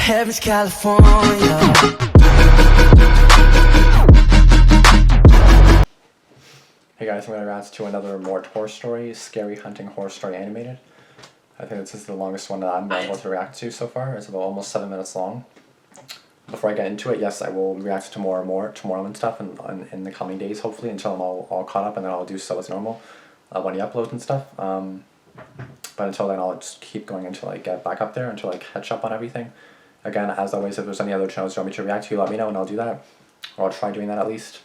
Heaven's California. Hey guys, I'm going to react to another Mort horror story, scary hunting horror story animated. I think this is the longest one that I'm able to react to so far. It's about almost 7 minutes long. Before I get into it, yes, I will react to more tomorrow and stuff in the coming days, hopefully, until I'm all caught up, and then I'll do so as normal when he uploads and stuff. But until then, I'll just keep going until I get back up there, until I catch up on everything. Again, as always, if there's any other channels you want me to react to, let me know and I'll do that. Or I'll try doing that at least.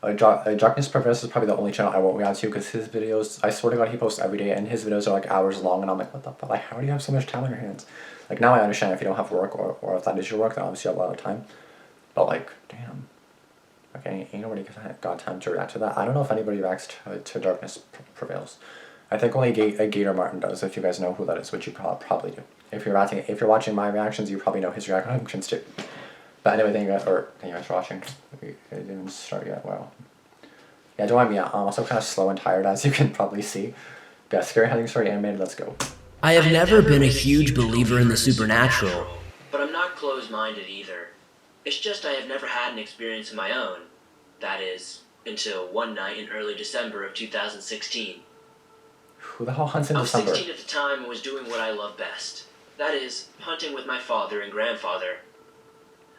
Darkness Prevails is probably the only channel I won't react to because his videos, I swear to God, he posts every day and his videos are like hours long and I'm like, what the fuck? Like, how do you have so much time on your hands? Like, now I understand if you don't have work or if that is your work, then obviously you have a lot of time. But like, damn. Okay, ain't nobody got time to react to that. I don't know if anybody reacts to Darkness Prevails. I think only Gator Martin does, if you guys know who that is, which you probably do. If you're watching my reactions, you probably know his reactions too. But anyway, thank you guys for watching. It didn't start yet. Wow. Yeah, don't mind me. I'm also kind of slow and tired, as you can probably see. Yeah, scary hunting story animated. Let's go. I have never been a huge believer in the supernatural, but I'm not closed-minded either. It's just I have never had an experience of my own. That is, until one night in early December of 2016. Who the hell hunts in December? I was 16 at the time and was doing what I love best. That is, hunting with my father and grandfather.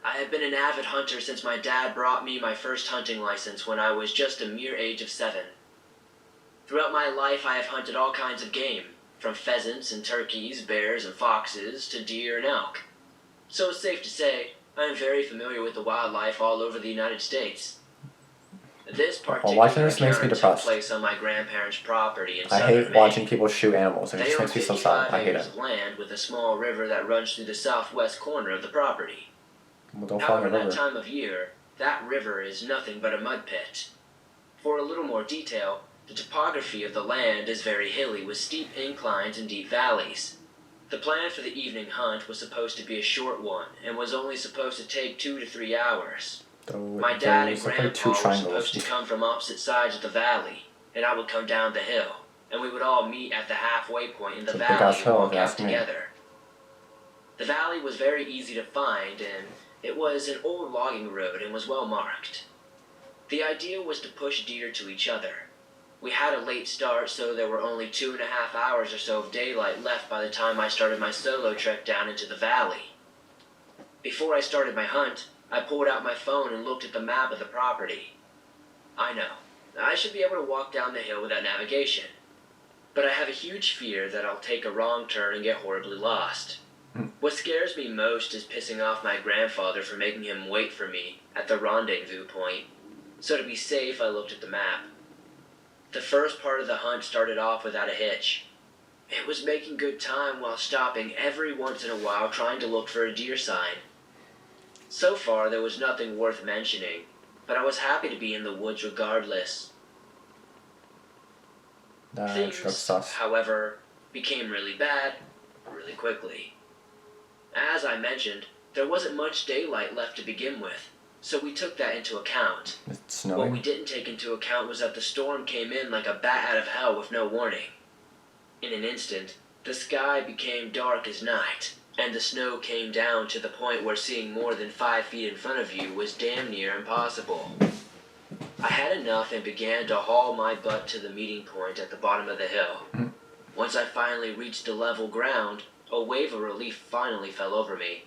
I had been an avid hunter since my dad brought me my first hunting license when I was just a mere age of 7. Throughout my life I have hunted all kinds of game, from pheasants and turkeys, bears and foxes, to deer and elk. So it's safe to say, I am very familiar with the wildlife all over the United States. This particular encounter took place on my grandparents' property in southern Maine. I hate watching people shoot animals. It just makes me so sad. I hate it. Of land with a small river that runs through the southwest corner of the property. Well, don't fall in the river. However, that time of year, that river is nothing but a mud pit. For a little more detail, the topography of the land is very hilly with steep inclines and deep valleys. The plan for the evening hunt was supposed to be a short one and was only supposed to take 2 to 3 hours. My dad and grandpa were supposed to come from opposite sides of the valley, and I would come down the hill, and we would all meet at the halfway point in the valley and walk out together. The valley was very easy to find, and it was an old logging road and was well marked. The idea was to push deer to each other. We had a late start, so there were only 2.5 hours or so of daylight left by the time I started my solo trek down into the valley. Before I started my hunt, I pulled out my phone and looked at the map of the property. I know, I should be able to walk down the hill without navigation. But I have a huge fear that I'll take a wrong turn and get horribly lost. What scares me most is pissing off my grandfather for making him wait for me at the rendezvous point. So to be safe, I looked at the map. The first part of the hunt started off without a hitch. It was making good time while stopping every once in a while trying to look for a deer sign. So far, there was nothing worth mentioning, but I was happy to be in the woods regardless. Things, however, became really bad really quickly. As I mentioned, there wasn't much daylight left to begin with, so we took that into account. It's snowing. What we didn't take into account was that the storm came in like a bat out of hell with no warning. In an instant, the sky became dark as night, and the snow came down to the point where seeing more than 5 feet in front of you was damn near impossible. I had enough and began to haul my butt to the meeting point at the bottom of the hill. Once I finally reached the level ground, a wave of relief finally fell over me.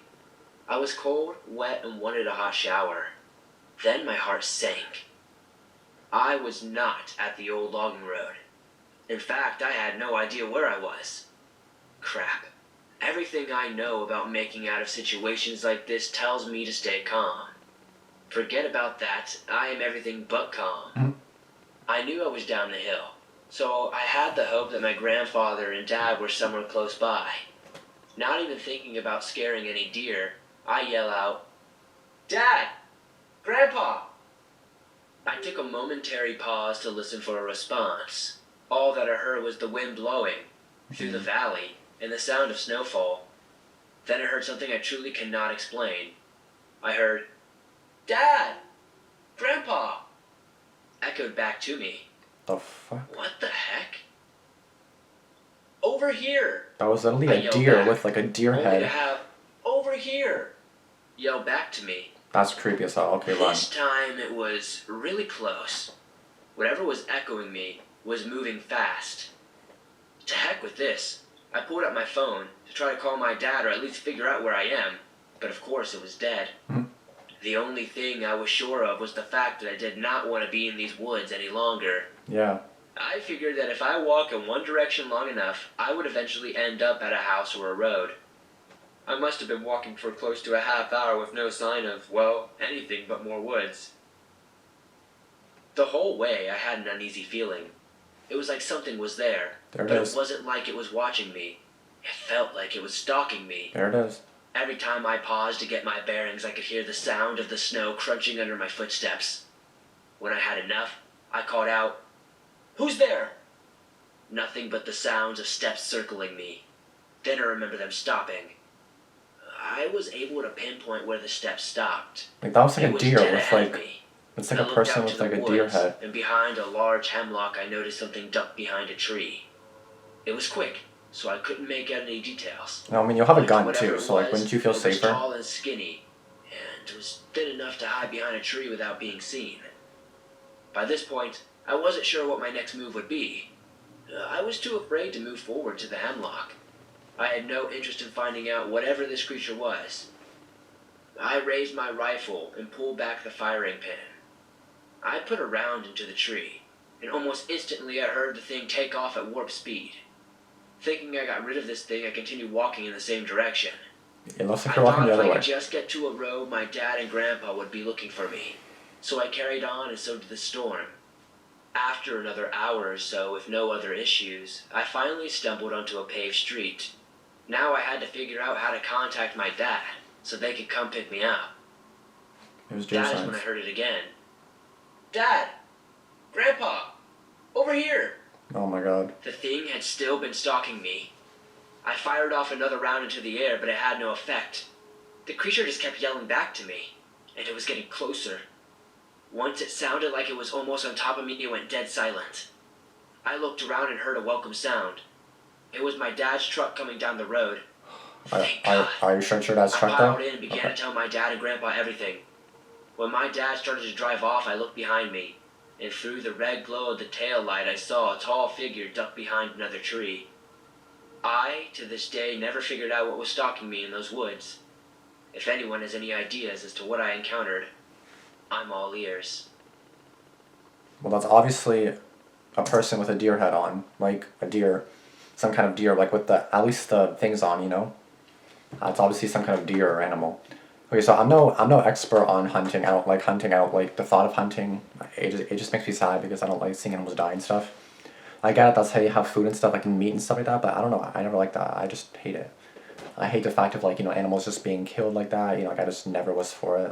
I was cold, wet, and wanted a hot shower. Then my heart sank. I was not at the old logging road. In fact, I had no idea where I was. Crap. Everything I know about making out of situations like this tells me to stay calm. Forget about that, I am everything but calm. I knew I was down the hill, so I had the hope that my grandfather and dad were somewhere close by. Not even thinking about scaring any deer, I yell out, "Dad! Grandpa!" I took a momentary pause to listen for a response. All that I heard was the wind blowing through the valley and the sound of snowfall. Then I heard something I truly cannot explain. I heard, "Dad! Grandpa!" echoed back to me. The fuck? What the heck? Over here! That was literally a deer with like a deer head. over here!" yelled back to me. That's creepy as hell. Okay, run. This time it was really close. Whatever was echoing me was moving fast. To heck with this. I pulled out my phone to try to call my dad or at least figure out where I am, but of course it was dead. The only thing I was sure of was the fact that I did not want to be in these woods any longer. Yeah. I figured that if I walk in one direction long enough, I would eventually end up at a house or a road. I must have been walking for close to a half hour with no sign of, well, anything but more woods. The whole way I had an uneasy feeling. It was like something was there, There it but is. it wasn't like it was watching me. It felt like it was stalking me. There it is. Every time I paused to get my bearings, I could hear the sound of the snow crunching under my footsteps. When I had enough, I called out, "Who's there?" Nothing but the sounds of steps circling me. Then I remember them stopping. I was able to pinpoint where the steps stopped. Like that was like It a was deer dead with ahead of like, me. it's like I a looked person out with to like the a deer woods, head. and behind a large hemlock I noticed something ducked behind a tree. It was quick, so I couldn't make out any details. No, I mean you'll have a But gun whatever too, it so like was, wouldn't you feel it was safer? tall and skinny, and was thin enough to hide behind a tree without being seen. By this point, I wasn't sure what my next move would be. I was too afraid to move forward to the hemlock. I had no interest in finding out whatever this creature was. I raised my rifle and pulled back the firing pin. I put a round into the tree, and almost instantly I heard the thing take off at warp speed. Thinking I got rid of this thing, I continued walking in the same direction. It looks like I you're walking thought the if other I way. could just get to a road, my dad and grandpa would be looking for me. So I carried on, and so did the storm. After another hour or so, with no other issues, I finally stumbled onto a paved street. Now I had to figure out how to contact my dad, so they could come pick me up. It was deer That is when I signs. heard it again. "Dad! Grandpa! Over here!" Oh my god. The thing had still been stalking me. I fired off another round into the air, but it had no effect. The creature just kept yelling back to me, and it was getting closer. Once it sounded like it was almost on top of me, it went dead silent. I looked around and heard a welcome sound. It was my dad's truck coming down the road. Thank God. Are you sure it's your dad's I truck piled though? in and began Okay. to tell my dad and grandpa everything. When my dad started to drive off, I looked behind me, and through the red glow of the tail light, I saw a tall figure duck behind another tree. I, to this day, never figured out what was stalking me in those woods. If anyone has any ideas as to what I encountered, I'm all ears. Well, that's obviously a person with a deer head on, like a deer, some kind of deer, like with the at least the things on, you know. It's obviously some kind of deer or animal. Okay, so I'm no expert on hunting. I don't like hunting. I don't like the thought of hunting. It just makes me sad because I don't like seeing animals die and stuff. I get it. That's how you have food and stuff, like meat and stuff like that. But I don't know. I never like that. I just hate it. I hate the fact of like animals just being killed like that. Like I just never was for it.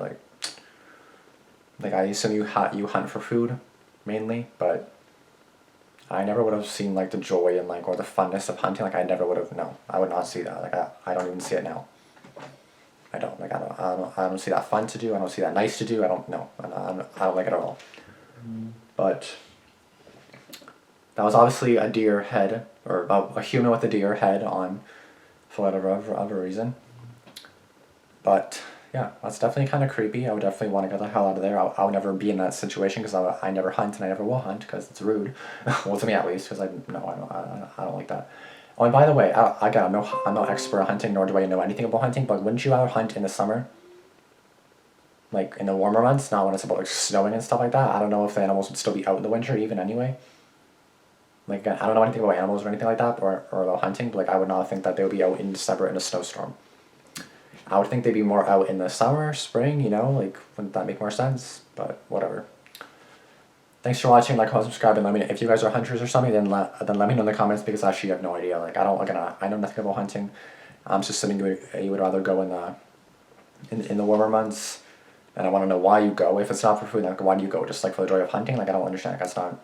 Like I assume you hunt for food, mainly, but I never would have seen like the joy and like or the funness of hunting. Like I never would have. No, I would not see that. Like I don't even see it now. I don't like. I don't see that fun to do. I don't see that nice to do. I don't know. I don't like it at all. But that was obviously a deer head or a human with a deer head on, for whatever reason. But yeah, that's definitely kind of creepy. I would definitely want to get the hell out of there. I would never be in that situation because I never hunt and I never will hunt because it's rude. Well, to me at least, because I don't like that. Oh, and by the way, again, I'm no expert at hunting, nor do I know anything about hunting. But wouldn't you rather hunt in the summer, like in the warmer months, not when it's about like snowing and stuff like that? I don't know if the animals would still be out in the winter even anyway. Like again, I don't know anything about animals or anything like that, or about hunting. But like I would not think that they would be out in December in a snowstorm. I would think they'd be more out in the summer, spring. Like wouldn't that make more sense? But whatever. Thanks for watching. Like, comment, subscribe, and let me know if you guys are hunters or something. Then let me know in the comments because I actually have no idea. Like I know nothing about hunting. I'm just assuming you would rather go in the warmer months, and I want to know why you go. If it's not for food, then why do you go? Just like for the joy of hunting? Like I don't understand. Like, that's not.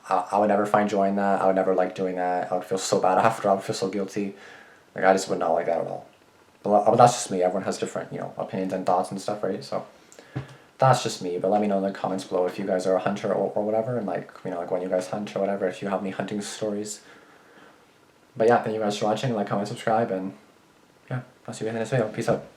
I would never find joy in that. I would never like doing that. I would feel so bad after. I would feel so guilty. Like I just would not like that at all. But that's just me. Everyone has different, opinions and thoughts and stuff, right? So that's just me. But let me know in the comments below if you guys are a hunter or whatever, and like when you guys hunt or whatever. If you have any hunting stories. But yeah, thank you guys for watching. Like, comment, subscribe, and yeah, I'll see you guys in the next video. Peace out.